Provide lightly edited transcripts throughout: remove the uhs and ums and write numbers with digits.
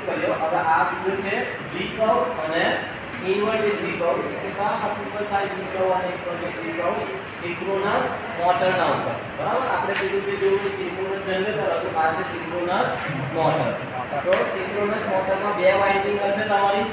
શું કર્યો હવે આ બીજું છે V કર્વ અને ઇન્વર્ટેડ V કર્વ એટલે આ સિમ્પલ થાય V કર્વ અને inverted V curve synchronous motor ના ઉપર બરાબર આપણે કીધું કે જો સિંક્રોનસ જનરેટર હતું આ છે સિંક્રોનસ મોટર તો સિંક્રોનસ મોટરમાં બે વાઇન્ડિંગ હશે તમારી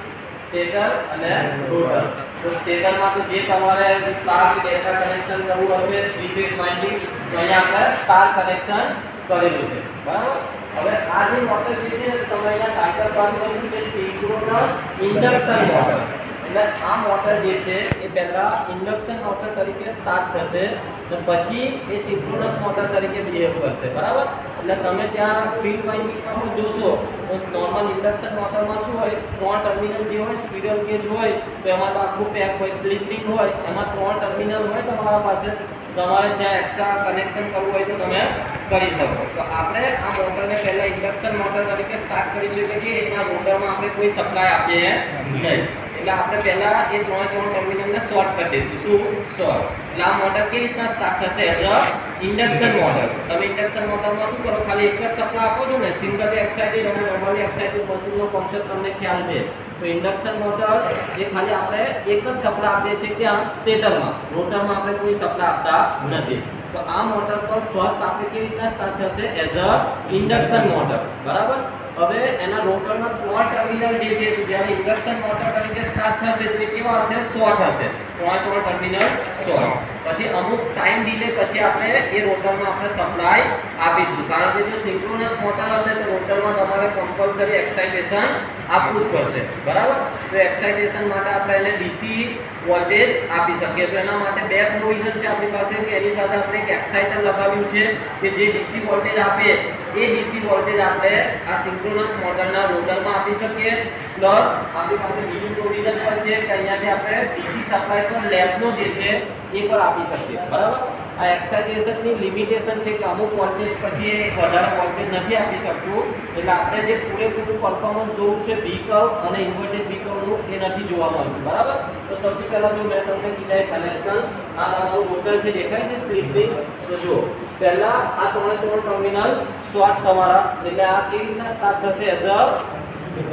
સ્ટેટર અને રોટર તો સ્ટેટરમાં તો જે તમારે સ્ટાર ડેલ્ટા કનેક્શન કરવું હશે થ્રી ફેઝ વાઇન્ડિંગ તો અહીંયા આપણે સ્ટાર કનેક્શન કરેલું છે બરાબર હવે આ જે મોટર જે છે તમે અહીંયા ટાઇટલ પર કર્યું છે સિંક્રોનસ ઇન્ડક્શન મોટર એટલે આ મોટર જે છે એ પહેલા ઇન્ડક્શન મોટર તરીકે સ્ટાર્ટ થશે તો પછી એ સિંક્રોનસ મોટર તરીકે બિહેવ કરશે બરાબર એટલે તમે ત્યાં ફીલ્ડ વાઇન્ડિંગમાં જોશો તો નોર્મલ ઇન્ડક્શન મોટરમાં શું હોય ત્રણ ટર્મિનલ જે હોય સ્પિરલ ગેજ હોય તો એમાં તો આખું પેક હોય સ્લિપ રિંગ હોય એમાં ત્રણ ટર્મિનલ હોય તમારા પાસે તમારે ત્યાં એક્સ્ટ્રા કનેક્શન કરવું હોય તો તમે કરી શકો તો આપણે આ મોટરને પહેલા ઇન્ડક્શન મોટર તરીકે સ્ટાર્ટ કરીશું કે એના મોટરમાં આપણે કોઈ સપ્લાય આપીએ નહીં એટલે આપણે પહેલા એ ત્રણ ટર્મિનલને શોર્ટ કરી દઈશું શું શોર્ટ એટલે આ મોટર કેવી રીતના સ્ટાર્ટ થશે એઝ અ ઇન્ડક્શન મોટર તમે ઇન્ડક્શન મોટરમાં શું કરો ખાલી એક જ સપ્લાય આપો છો ને સિંગલી એક્સાઇટેડ અને નોર્મલી એક્સાઇટેડ મશીનનો કોન્સેપ્ટ તમને ખ્યાલ છે તો ઇન્ડક્શન મોટર જે ખાલી આપણે એક જ સપ્લાય આપીએ છીએ ત્યાં સ્ટેટરમાં રોટરમાં આપણે કોઈ સપ્લાય આપતા નથી તો આ મોટર પર ફર્સ્ટ આપણે કેવી રીતના સ્ટાર્ટ થશે એઝ અ ઇન્ડક્શન મોટર બરાબર હવે એના રોટરના ત્રણ ટર્મિનલ જે છે તો જ્યારે ઇન્ડક્શન મોટર તરીકે સ્ટાર્ટ થશે તો એ કેવા હશે શોર્ટ હશે ત્રણ ટર્મિનલ શોર્ટ પછી અમુક ટાઈમ ડિલે પછી આપણે એ રોટરમાં આપણે સપ્લાય આપીશું કારણ કે જો સિંક્રોનસ મોટર હશે તો રોટરમાં તમારે કમ્પલસરી એક્સાઇટેશન આપવું જ પડશે બરાબર તો એક્સાઇટેશન માટે આપણે એને ડીસી વોલ્ટેજ આપી શકીએ તો એના માટે બે પ્રોવિઝન છે આપણી પાસે કે એની સાથે આપણે એક એક્સાઇટર લગાવ્યું છે કે જે ડીસી વોલ્ટેજ આપે એ ડીસી વોલ્ટેજ આપણે આ સિંક્રોનસ મોટરના રોટરમાં આપી શકીએ પ્લસ આપણી પાસે બીજું પ્રોવિઝન પણ છે કે અહીંયાથી આપણે ડીસી સપ્લાય પર લેમ્પનો જે છે એ પર આપી શકીએ બરાબર આ એક્સાઇટેશનની લિમિટેશન છે કે અમુક વોલ્ટેજ પછી એ વધારે વોલ્ટેજ નથી આપી શકતું એટલે આપણે જે પૂરેપૂરું પરફોર્મન્સ જોવું છે V કર્વ અને ઇન્વર્ટેડ V કર્વનું એ નથી જોવા મળતું બરાબર તો સૌથી પહેલા જો મેં તમને કીધા કનેક્શન આ તમારું રોટર છે દેખાય છે સ્પ્લિટ રિંગ તો જો પહેલા આ ત્રણ ટર્મિનલ શોર્ટ તમારા એટલે આ કેવી રીતના સ્ટાર્ટ થશે એઝ અ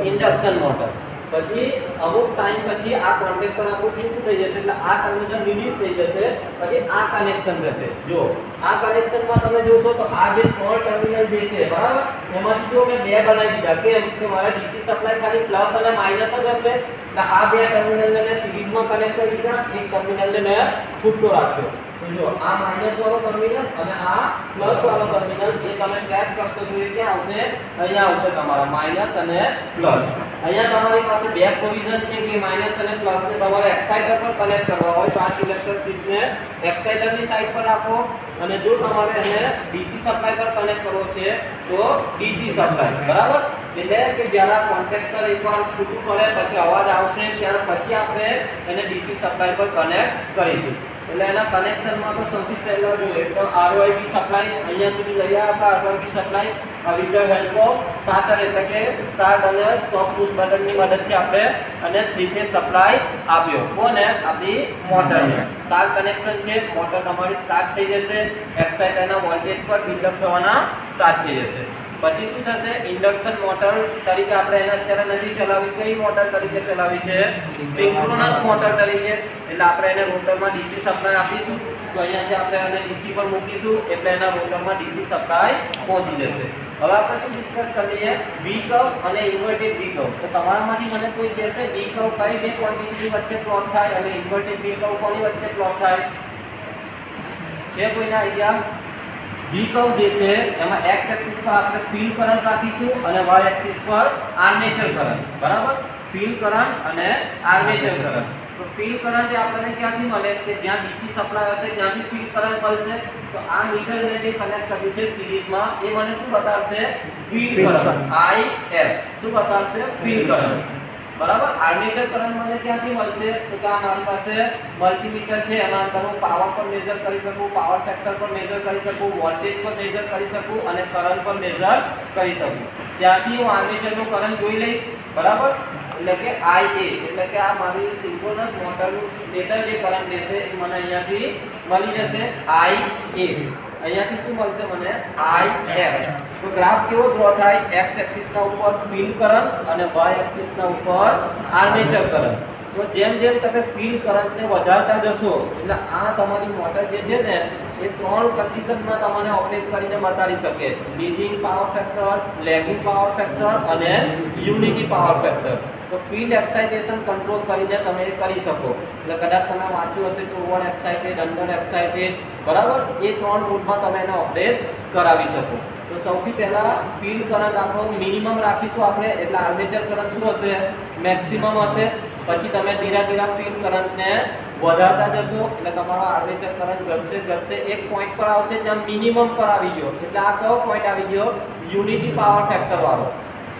ઇન્ડક્શન મોટર પછી અમુક ટાઈમ પછી આ કોન્ટેક્ટ પર આપણું શું થઈ જશે એટલે આ ટર્મિનલ રિલીઝ થઈ જશે પછી આ કનેક્શન થશે જો આ કનેક્શનમાં તમે જોશો તો આ જે ત્રણ ટર્મિનલ જે છે બરાબર એમાંથી જો મેં બે બનાવી દીધા કેમ કે મારા ડીસી સપ્લાય ખાલી પ્લસ અને માઈનસ જ હશે એટલે આ બે ટર્મિનલને મેં સિરીઝમાં કનેક્ટ કરી દીધા એક ટર્મિનલને મેં છૂટો રાખ્યો તો જો આ માઈનસ વાળો ટર્મિનલ અને આ પ્લસ વાળો ટર્મિનલ એ તમે પ્રેસ કરશો તો એ ક્યાં આવશે અહીંયા આવશે તમારા માઈનસ અને પ્લસ અહીંયા તમારી પાસે બે પ્રોવિઝન છે કે માઈનસ અને પ્લસ ને તમારે એક્સાઇટર પર કનેક્ટ કરવા હોય તો આ સિલેક્ટર સ્વિચને એક્સાઇટરની સાઈડ પર રાખો અને જો તમારે એને ડીસી સપ્લાય પર કનેક્ટ કરવો છે તો ડીસી સપ્લાય બરાબર એટલે કે જ્યારે કોન્ટેક્ટર એકવાર છૂટું પડે પછી અવાજ આવશે ત્યાર પછી આપણે એને ડીસી સપ્લાય પર કનેક્ટ કરીશું એટલે એના કનેક્શનમાં તો સૌથી પહેલા જોઈએ તો ROIB સપ્લાય અહીંયા સુધી લઈ આવ્યા હતા ROIB supply with the help of starter એટલે કે સ્ટાર્ટ અને સ્ટોપ પુશ બટનની મદદથી આપણે અને થ્રી ફેઝ સપ્લાય આપ્યો કોને આપણી મોટરને સ્ટાર કનેક્શન છે મોટર તમારી સ્ટાર્ટ થઈ જશે એક્સાઇટરના વોલ્ટેજ પર બિલ્ડઅપ થવાના સ્ટાર્ટ થઈ જશે પછી શું થશે ઇન્ડક્શન મોટર તરીકે આપણે એને અત્યારે નથી ચલાવી કઈ મોટર તરીકે ચલાવી છે સિંક્રોનસ મોટર તરીકે એટલે આપણે એને રોટરમાં ડીસી સપ્લાય આપીશું તો અહીંયાથી આપણે એને ડીસી પર મૂકીશું એટલે એના રોટરમાં ડીસી સપ્લાય પહોંચી જશે હવે આપણે શું ડિસ્કસ કરીએ V કર્વ અને ઇન્વર્ટેડ V કર્વ તો તમારામાંથી મને કોઈ કહેશે V કર્વ કઈ બે ક્વોન્ટિટીની વચ્ચે પ્લોટ થાય અને ઇન્વર્ટેડ V કર્વ કોની વચ્ચે પ્લોટ થાય છે કોઈના આઈડિયા V કર્વ જે છે એમાં x એક્સિસ પર આપણે ફીલ્ડ કરંટ રાખીશું અને y એક્સિસ પર આર્મેચર કરંટ બરાબર ફીલ્ડ કરંટ અને આર્મેચર કરંટ તો ફીલ્ડ કરંટ એ આપણને ક્યાંથી મળે કે જ્યાં ડીસી સપ્લાય હશે ત્યાંથી ફીલ્ડ કરંટ મળશે તો આ મીટરને જે કનેક્ટ કર્યું છે સિરીઝમાં એ મને શું બતાવશે ફીલ્ડ કરંટ IF શું બતાવશે ફીલ્ડ કરંટ બરાબર આર્મેચર કરંટ મને ક્યાંથી મળશે તો કે આ મારી પાસે મલ્ટીમીટર છે એમાં હું પાવર પર મેઝર કરી શકું પાવર ફેક્ટર પર મેઝર કરી શકું વોલ્ટેજ પર મેઝર કરી શકું અને કરંટ પર મેઝર કરી શકું ત્યાંથી હું આર્મેચરનો કરંટ જોઈ લઈશ બરાબર એટલે કે IA એટલે કે આ મારી સિંક્રોનસ મોટરનું સ્ટેટર જે કરંટ લેશે એ મને અહીંયાથી મળી જશે IA અહીંયાથી શું મળશે મને IF। તો ગ્રાફ કેવો ડ્રો થાય? x એક્સિસના ઉપર ફિલ્ડ કરંટ અને y એક્સિસના ઉપર આર્મેચર કરંટ। તો જેમ જેમ તમે ફિલ્ડ કરંટને વધારતા જશો એટલે આ તમારી મોટર જે છે ને એ ત્રણ કન્ડિશનમાં તમને ઓપરેટ કરીને બતાડી શકે: leading power factor, lagging power factor અને યુનિટી પાવર ફેક્ટર। તો ફિલ્ડ એક્સાઇટેશન કંટ્રોલ કરીને તમે એ કરી શકો। એટલે કદાચ તમે વાંચ્યું હશે કે ઓવર એક્સાઇટેડ, અંડર એક્સાઇટેડ, બરાબર, એ ત્રણ મોડમાં તમે એને ઓપરેટ કરાવી શકો। તો સૌથી પહેલા ફિલ્ડ કરંટ આપણો મિનિમમ રાખીશું આપણે, એટલે આર્મેચર કરંટ શું હશે? મેક્સિમમ હશે। પછી તમે ધીરે ધીરે ફિલ્ડ કરંટને વધારતા જશો એટલે તમારો આર્મેચર કરંટ ઘટશે એક પોઈન્ટ પર આવશે જ્યાં મિનિમમ પર આવી ગયો। એટલે આ કયો પોઈન્ટ આવી ગયો? યુનિટી પાવર ફેક્ટર વાળો।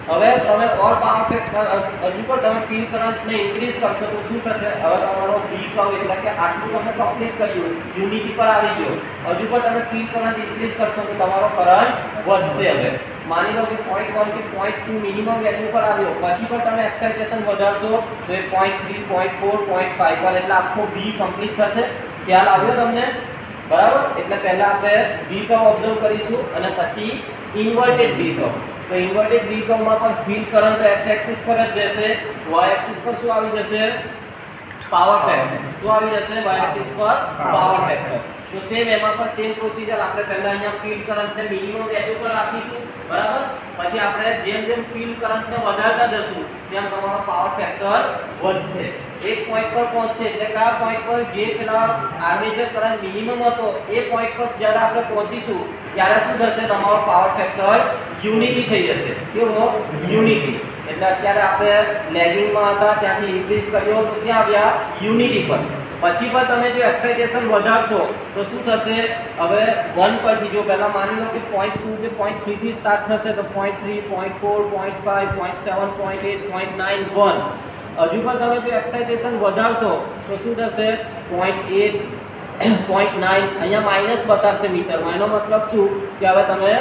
હવે તમે ઓર પાવર ફેક્ટર હજુ પણ તમે ફિલ્ડ કરંટને ઇન્ક્રીઝ કરશો તો શું થશે? હવે તમારો V કર્વ એટલે કે આટલું તમે કમ્પ્લીટ કર્યું, યુનિટી પર આવી ગયો। હજુ પણ તમે ફિલ્ડ કરંટ ઇન્ક્રીઝ કરશો તો તમારો કરંટ વધશે। હવે માની લો કે 0.1 થી 0.2 મિનિમમ વેલ્યુ પર આવ્યો, પછી પણ તમે એક્સાઇટેશન વધારશો તો એ 0.3, 0.4, 0.5 પર એટલે આખો V કમ્પ્લીટ થશે। ખ્યાલ આવ્યો તમને? બરાબર। એટલે પહેલા આપણે V કર્વ ઓબ્ઝર્વ કરીશું અને પછી ઇન્વર્ટેડ V કર્વ। તો ઇન્વર્ટેડ V કર્વમાં પણ ફિલ્ડ કરંટ તો x એક્સિસ પર જ રહેશે, y એક્સિસ પર શું આવી જશે? Power factor. શું આવી જશે? y એક્સિસ પર પાવર ફેક્ટર। તો સેમ એમાં પણ સેમ પ્રોસીજર આપણે પહેલા અહીંયા ફિલ્ડ કરંટને મિનિમમ વેલ્યુ પર રાખીશું, બરાબર। પછી આપણે જેમ જેમ ફિલ્ડ કરંટને વધારતા જશું તેમ તમારો પાવર ફેક્ટર વધશે। એક પોઈન્ટ પર પહોંચશે એટલે કયા પોઈન્ટ પર જે પેલા આર્મેચર કરંટ મિનિમમ હતો એ પોઈન્ટ પર જ્યારે આપણે પહોંચીશું ત્યારે શું થશે? તમારો પાવર ફેક્ટર યુનિટી થઈ જશે। કેવો? યુનિટી। એટલે અત્યારે આપણે લેગિંગમાં હતા ત્યાંથી ઇન્ક્રીઝ કર્યો તો ક્યાં આવ્યા? યુનિટી પર। પછી પણ તમે જો એક્સાઇટેશન વધારશો તો શું થશે? હવે 1 પરથી જો પહેલા માની લો કે 0.2 કે 0.3 થી સ્ટાર્ટ થશે તો 0.3, 0.4, 0.5, 0.7, 0.8, 0.9, 1। હજુ પણ તમે જો એક્સાઇટેશન વધારશો તો શું થશે? 0.8, 0.9, અહીંયા માઇનસ બતાવશે મીટરમાં। એનો મતલબ શું કે હવે તમે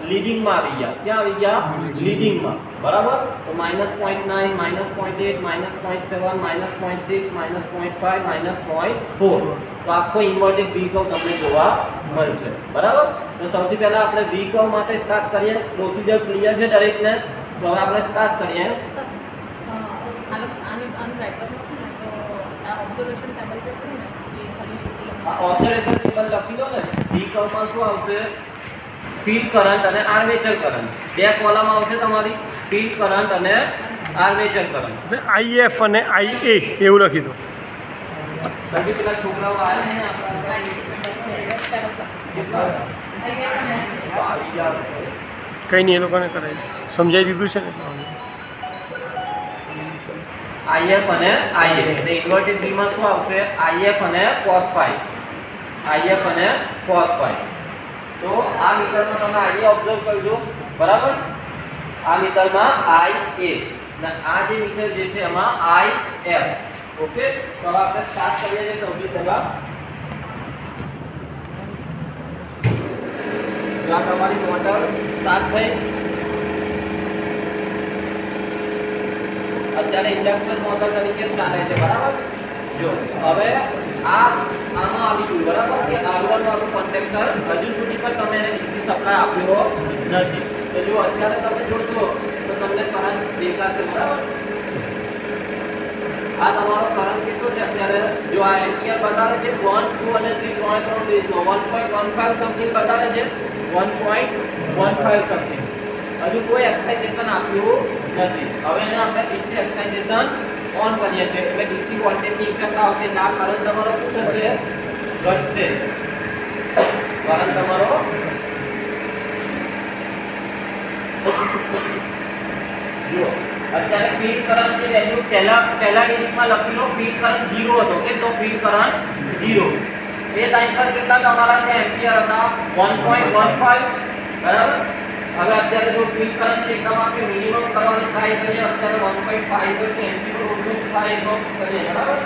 લીડિંગમાં આવી ગયા। ક્યાં આવી ગયા? લીડિંગમાં, બરાબર। તો -0.9, -0.8, -0.7, -0.6, -0.5, -0.4। તો આખો ઇન્વર્ટેડ V કર્વ તમને જોવા મળશે, બરાબર। તો સૌથી પહેલા આપણે V કર્વ માટે સ્ટાર્ટ કરીએ। પ્રોસીજર ક્લિયર છે દરેકને? તો હવે આપણે સ્ટાર્ટ કરીએ। ઓબ્ઝર્વેશન ટેબલ લખી દો ને। V કર્વમાં શું આવશે? ફિલ્ડ કરંટ અને આર્મેચર કરંટ, બે કોલમ આવશે તમારી, ફિલ્ડ કરંટ અને આર્મેચર કરંટ। IF અને IA એવું લખી દો। બાકી પેલા છોકરાઓ આવ્યા ને આપણા કંઈ નહીં, એ લોકોને કરાવી સમજાવી દીધું છે ને। IF અને IA એટલે ઇન્વર્ટેડ V માં શું આવશે? IF અને cos phi, IF અને cos phi। તો આ મીટરમાં તમે IA ઓબ્ઝર્વ કરજો, બરાબર। આ મીટરમાં IA અને આ જે મીટર જે છે એમાં IF। ઓકે, તો હવે આપણે સ્ટાર્ટ કરીએ છીએ। સૌથી પહેલા જો આ તમારી મોટર સ્ટાર્ટ થઈ, અત્યારે ઇન્ડક્શન મોટર તરીકે ચાલે છે, બરાબર। જો હવે આમાં આવી ગયું, બરાબર, કે R1 વાળું કન્ડક્ટર હજુ સુધી પણ તમે એને DC સપ્લાય આપ્યો નથી। તો જો અત્યારે તમે જોશો તો તમને કરંટ દેખાશે, બરાબર। આ તમારો કરંટ કેટલો છે અત્યારે? જો આ એમ્પિયર બતાવે છે 1, 2 અને 3 ત્રણ બેઝનો 1.15 સમથિંગ બતાવે છે, 1.15 સમથિંગ। હજુ કોઈ એક્સાઇટેશન આપ્યું નથી। હવે એને આપણે DC એક્સાઇટેશન ઓન કરીએ છીએ એટલે DC વોલ્ટેજની ઇફેક્ટ આવશે એટલે આ કરંટ તમારો શું થશે? ઘટશે। કરંટ તમારો જો અત્યારે ફીલ્ડ કરંટની વેલ્યુ પહેલા ડિજિટમાં લખી લો। ફીલ્ડ કરંટ 0 હતો કે તો ફીલ્ડ કરંટ 0 એ ટાઈમ પર કેટલા તમારા ત્યાં એમ્પિયર હતા? 1.15, બરાબર। હવે અત્યારે જો ફીલ્ડ કરંટ એકદમ આપણે મિનિમમ કરવાની ટ્રાય કરીએ, અત્યારે 1.5 તો છે, એમ્પિયર ઓછું થાય તો કરીએ, બરાબર।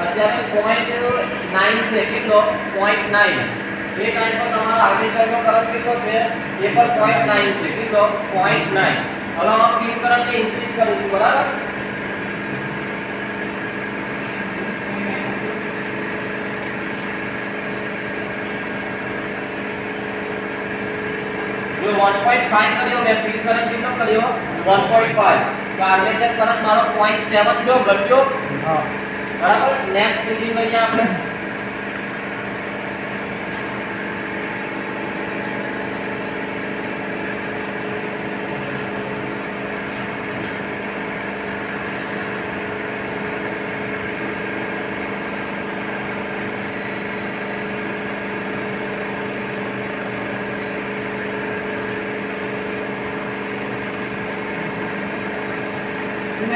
અત્યારે 0.9 છે, કેટલો? 0.9 એ ટાઈમ પર તમારો આર્મેચરનો કરંટ કેટલો છે એ પર 0.9 છે કેટલો 0.9 હવે હું ફીલ્ડ કરંટને ઇન્ક્રીઝ કરું છું બરાબર जो 1.5 કર્યો મેં ફીલ્ડ કરંટ કેટલો કર્યો 1.5 તો આર્મેચર કરંટ મારો 0.7 જો ઘટ્યો હા બરાબર નેક્સ્ટ રીડિંગ અહીંયા આપણે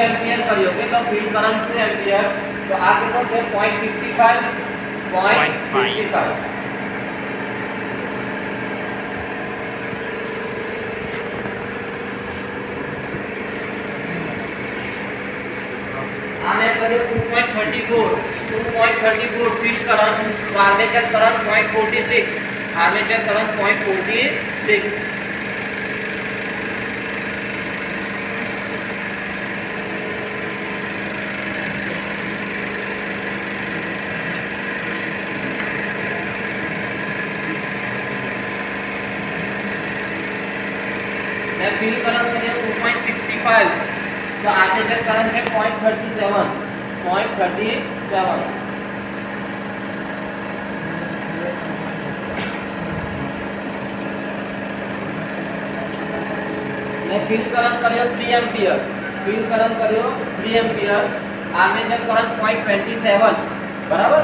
एम्पियर करियो के तो फील्ड करंट 2 एम्पियर तो आ कितना છે 0.55 आने करियो 2.34 फील्ड करंट तो armature current 0.46 armature current 0.46 field current करिए 2.65 तो आर्मेचर करंट है 0.37 मैं फील्ड करंट करियो 3 एम्पियर फील्ड करंट करियो 3 एम्पियर आर्मेचर करंट 0.27 बराबर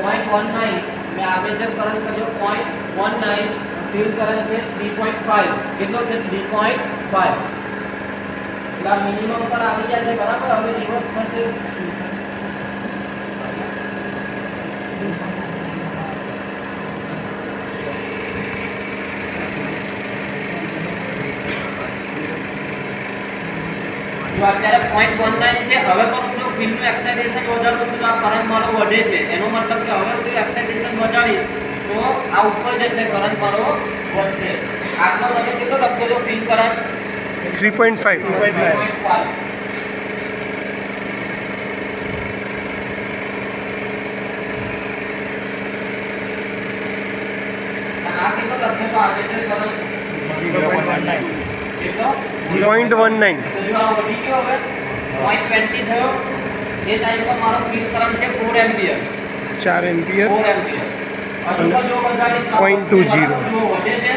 0.19 मैं आर्मेचर करंट करियो 0.19 फील्ड करंट है 3.5 कितना છે 3.5 એટલે મિનિમમ પર આવી જાય છે બરાબર હવે રિવર્સ થશે જો અત્યારે 0.19 છે હવે પણ જો ફિલ્ડ નું એક્સાઇટેશન વધારું છું તો આ કરંટ મારો વધે છે એનો મતલબ કે હવે હું એક્સાઇટેશન વધારીશ તો આ ઉપર જશે કરંટ મારો વધશે આટલો તમે કેટલો લખો છો ફિલ્ડ કરંટ 3.5 આ કેટલો લખો છો આર્મેચર કરંટ 0.19 કેટલો 0.19 तो जो आ वही क्यों है 0.20 થયો એ ટાઈમ પર મારો ફીલ્ડ કરંટ છે 4 એમ્પિયર 4 એમ્પિયર 4 એમ્પિયર હજુ તો જો વધારે 0.20 જો વધે છે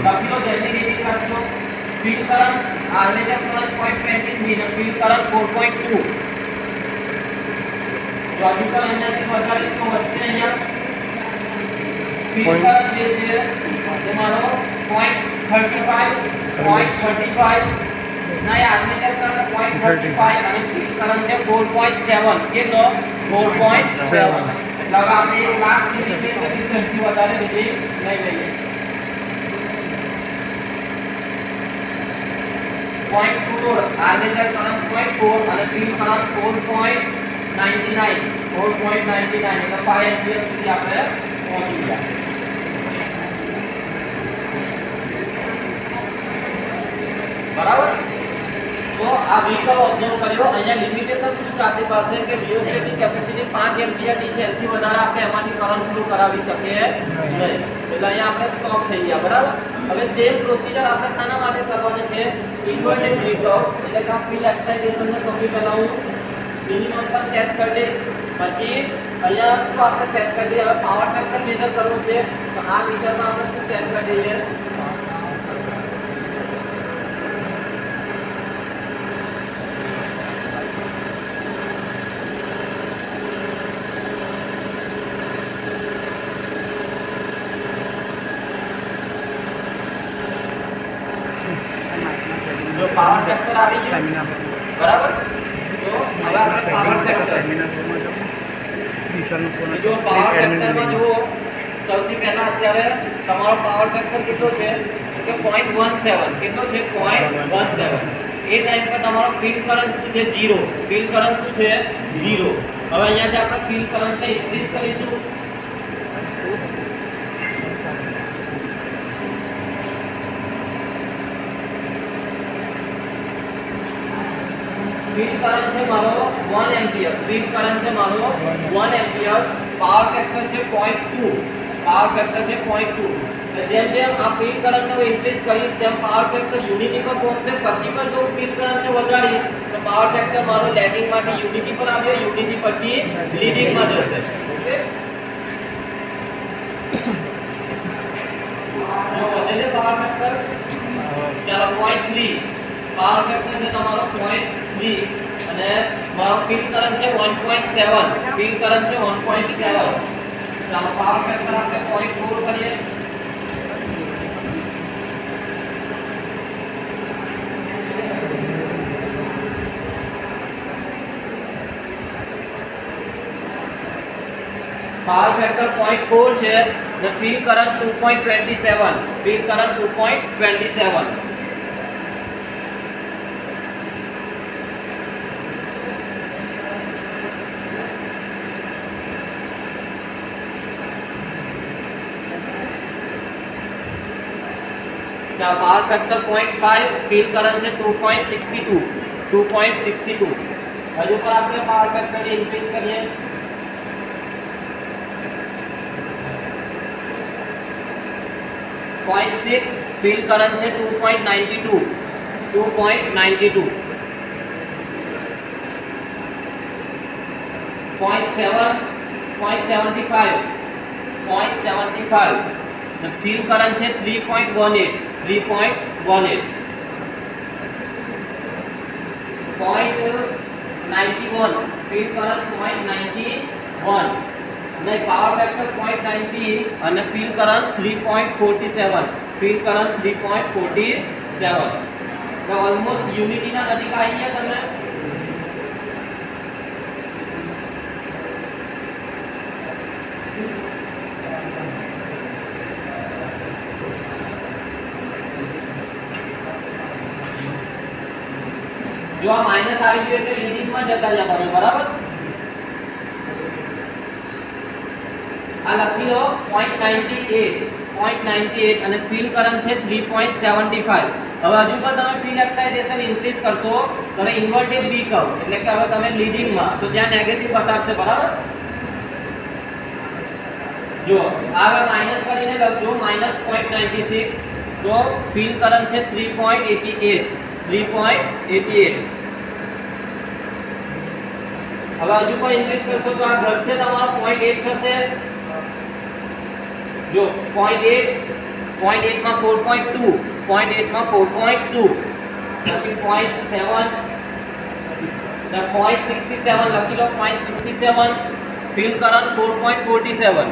બાકી તો જલ્દી રીડિંગ કાઢજો ફીલ્ડ કરંટ આર્મેચર કરંટ 0.20 ની ફીલ્ડ કરંટ 4.2 જો હજુ તો અહીંયાથી વધારે તો વધશે અહીંયા ફીલ્ડ કરંટ જે છે તે મારો 0.35 ના આર્મેચર કરંટ 0.35 અને ફીલ્ડ કરંટ છે 4.7 કેટલો 4.7 એટલે હવે આપણે એક લાસ્ટ રીડિંગ લઈ શકીએ સૌથી વધારે રીડિંગ લઈ લઈએ 0.4 આર્મેચર કરંટ 0.4 અને ફીલ્ડ કરંટ 4.99 એટલે 5 એમ્પિયર સુધી આપણે પહોંચી ગયા बराबर तो आ व्हीकल ऑब्जर्व करियो અહીંયા લિમિટેશન શું છે આપણી પાસે કે રિયોસ્ટેટની કેપેસિટી 5 એમ્પિયર ની છે એથી વધારે આપણે એમાંથી કરંટ ફ્લો કરાવી શકીએ નહીં એટલે અહીંયા આપણે સ્ટોપ થઈ ગયા બરાબર હવે સેમ પ્રોસિજર આપણે શાના માટે કરવાની છે ઇન્વર્ટેડ બ્રેકઆઉટ એટલે કે આ ફીલ્ડ એક્સાઇટેશન ને સૌથી પહેલા હું મિનિમમ પર સેટ કરી દઈશ પછી અહીંયા શું આપણે સેટ કરી દઈએ હવે પાવર ફેક્ટર મેજર કરવું છે તો આ મીટરમાં આપણે શું સેટ કરી દઈએ जो पावर फैक्टर આવી ગયું બરાબર તો હવે આપણે પાવર ફેક્ટર જો પાવર ફેક્ટરમાં જુઓ સૌથી પહેલા અત્યારે તમારો પાવર ફેક્ટર કેટલો છે કે 0.17 કેટલો છે 0.17 એ ટાઈમ પર તમારો ફીલ્ડ કરંટ શું છે 0 ફીલ્ડ કરંટ શું છે 0 હવે અહીંયાથી આપણે ફીલ્ડ કરંટને ઇન્ક્રીઝ કરીશું ફીલ્ડ કરંટ છે મારો 1 એમ્પિયર ફીલ્ડ કરંટ છે મારો 1 એમ્પિયર પાવર ફેક્ટર છે 0.2 પાવર ફેક્ટર છે 0.2 જેમ જેમ આ ફીલ્ડ કરંટને હું ઇન્ક્રીઝ કરીશ તેમ પાવર ફેક્ટર યુનિટી પર પહોંચશે પછી પણ જો ફીલ્ડ કરંટને વધારીશ તો પાવર ફેક્ટર મારો લેગિંગ માંથી યુનિટી પર આવ્યો યુનિટી પછી લીડિંગમાં જશે ઓકે જો વધે છે પાવર ફેક્ટર ચાલો 0.3 પાવર ફેક્ટર છે તમારો 0.3 અને મારો ફીલ્ડ કરંટ છે 1.7 ફીલ્ડ કરંટ છે 1.7 ચાલો પાવર ફેક્ટર આપણે 0.4 કરીએ પાવર ફેક્ટર 0.4 છે અને field current 2.27 field current 2.27 power factor 0.5 field current है 2.62 हजू पर आपने पावर फैक्टर इंक्रीज करिए 0.6 फील्ड करंट है 2.92 0.7 0.75 फील्ड करंट है 3.18 0.91 फील्ड करंट 0.91 नहीं पावर फैक्टर 0.90 અને ફીલ્ડ કરંટ 3.47 ફીલ્ડ કરંટ 3.47 તો ઓલમોસ્ટ યુનિટી ના નજીક આવી ગયા તમે जो आ माइनस આવી ગયો એટલે લીડિંગ માં જતા રહ્યા તમે બરાબર આ લખી લો 0.98 અને ફીલ્ડ કરંટ છે 3.75 હવે હજુ પણ તમે ફીલ્ડ એક્સાઇટેશન ઇન્ક્રીઝ કરશો તો ઇન્વર્ટેડ વી કર્વ એટલે કે હવે તમે લીડિંગ માં તો જ્યાં નેગેટિવ બતાવશે બરાબર જો હવે માઈનસ કરીને લખજો -0.96 તો ફીલ્ડ કરંટ છે 3.88 હવે હજુ પણ ઇન્ક્રીઝ કરશો તો આ ઘટશે તમારો 0.8 થશે જો 0.8 માં 4.2 0.8 માં 4.2 પછી 0.7 then 0.67 લખી લો 0.67 ફીલ્ડ કરંટ 4.47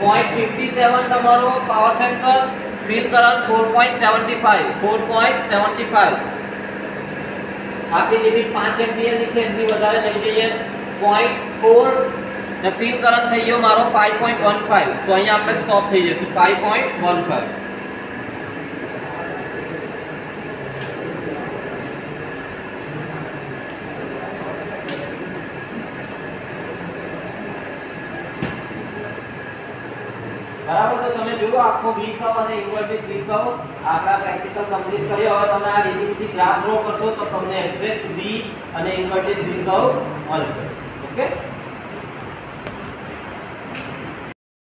0.57 તમારો પાવર ફેક્ટર ફીલ્ડ કરંટ 4.75 આપણી લિમિટ 5 એમ્પિયર ની છે એની વધારે થઈ જઈએ 0.4 ને ફીલ્ડ કરંટ થઈ ગયો મારો 5.15 તો અહીંયા આપણે સ્ટોપ થઈ જઈશું 5.15 बराबर तो તમે જુઓ આખો વી કર્વ અને ઇન્વર્ટેડ વી કર્વ આપણા પ્રેક્ટિકલ કમ્પ્લીટ કર્યો હવે તમે આ રીડિંગ થી ગ્રાફ ડ્રો કરશો તો તમને એક્ઝેક્ટ વી અને ઇન્વર્ટેડ વી કર્વ મળશે ઓકે